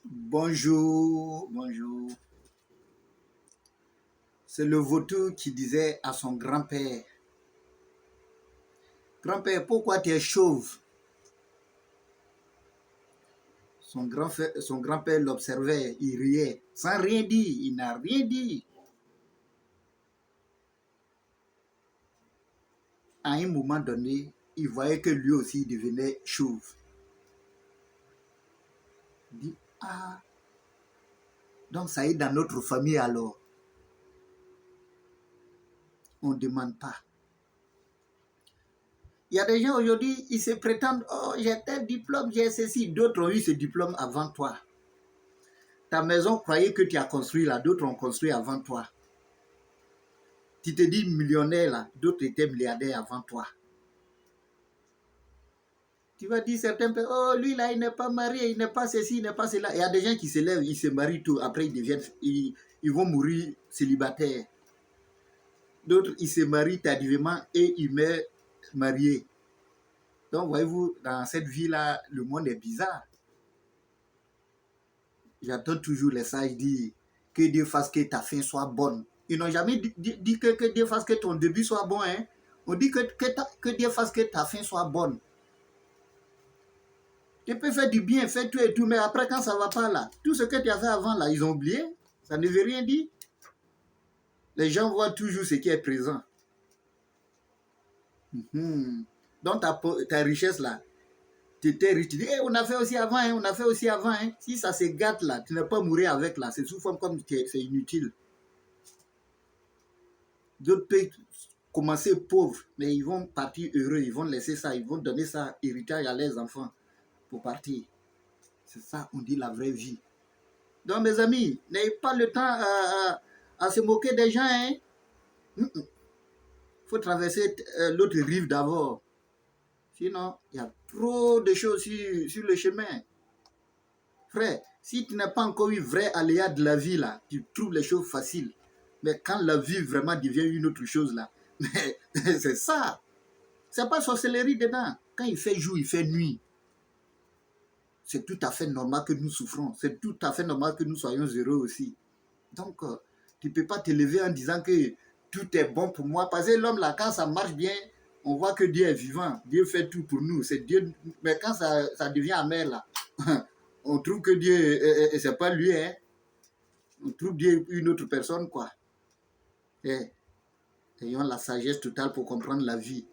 Bonjour, bonjour. C'est le vautour qui disait à son grand-père, grand-père, pourquoi tu es chauve? Son grand-père l'observait, il riait, sans rien dire, il n'a rien dit. À un moment donné, il voyait que lui aussi devenait chauve. Il dit, ah, donc ça est dans notre famille alors. On ne demande pas. Il y a des gens aujourd'hui, ils se prétendent, oh, j'ai tel diplôme, j'ai ceci. D'autres ont eu ce diplôme avant toi. Ta maison, croyez que tu as construit là, d'autres ont construit avant toi. Tu te dis millionnaire là, d'autres étaient milliardaires avant toi. Tu vas dire certains, oh lui là, il n'est pas marié, il n'est pas ceci, il n'est pas cela. Il y a des gens qui se lèvent, ils se marient tout, après ils vont mourir célibataires. D'autres, ils se marient tardivement et ils meurent mariés. Donc, voyez-vous, dans cette vie-là, le monde est bizarre. J'entends toujours les sages dire que Dieu fasse que ta fin soit bonne. Ils n'ont jamais dit que Dieu fasse que ton début soit bon. Hein? On dit que Dieu fasse que ta fin soit bonne. Tu peux faire du bien, faire tout et tout, mais après, quand ça ne va pas là, tout ce que tu as fait avant là, ils ont oublié. Ça ne veut rien dire. Les gens voient toujours ce qui est présent. Donc, ta richesse là, tu étais riche, tu dis, hey, on a fait aussi avant, hein, on a fait aussi avant. Hein. Si ça se gâte là, tu n'es pas mourir avec là, c'est sous forme comme c'est inutile. D'autres peuvent commencer pauvres, mais ils vont partir heureux, ils vont laisser ça, ils vont donner ça héritage à leurs enfants pour partir. C'est ça, on dit la vraie vie. Donc, mes amis, n'ayez pas le temps à se moquer des gens. Hein. Il faut traverser l'autre rive d'abord. Sinon, il y a trop de choses sur le chemin. Frère, si tu n'as pas encore eu vrai aléa de la vie, là, tu trouves les choses faciles. Mais quand la vie vraiment devient une autre chose, là, c'est ça. C'est pas sorcellerie dedans. Quand il fait jour, il fait nuit. C'est tout à fait normal que nous souffrons. C'est tout à fait normal que nous soyons heureux aussi. Donc, tu ne peux pas te lever en disant que tout est bon pour moi. Parce que l'homme, là, quand ça marche bien, on voit que Dieu est vivant. Dieu fait tout pour nous. C'est Dieu. Mais quand ça devient amer, là, on trouve que Dieu, c'est pas lui, hein. On trouve Dieu une autre personne, quoi. Et, ayons la sagesse totale pour comprendre la vie.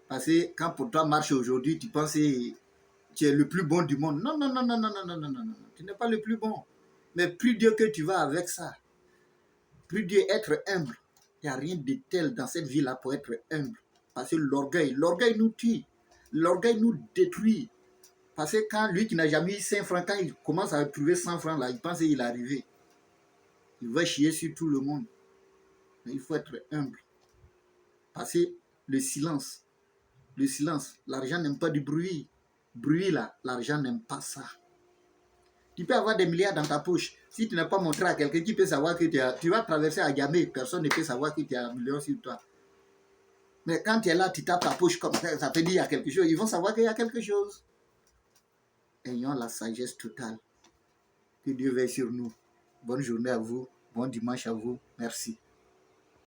Parce que quand pour toi marche aujourd'hui, tu penses que tu es le plus bon du monde. Non, non, non, non, non, non, non, non, non, non. Tu n'es pas le plus bon. Mais plus Dieu que tu vas avec ça, plus Dieu être humble. Il n'y a rien de tel dans cette vie-là pour être humble. Parce que l'orgueil nous tue. L'orgueil nous détruit. Parce que quand lui qui n'a jamais eu 5 francs, quand il commence à trouver 100 francs, là, il pense qu'il est arrivé. Il va chier sur tout le monde. Mais il faut être humble. Parce que le silence, l'argent n'aime pas du bruit. Bruit là, l'argent n'aime pas ça. Tu peux avoir des milliards dans ta poche. Si tu n'as pas montré à quelqu'un qui peut savoir que tu vas traverser à Gamay, personne ne peut savoir que tu as un million sur toi. Mais quand tu es là, tu tapes ta poche comme ça, ça te dit qu'il y a quelque chose. Ils vont savoir qu'il y a quelque chose. Ayons la sagesse totale. Que Dieu veille sur nous. Bonne journée à vous. Bon dimanche à vous. Merci.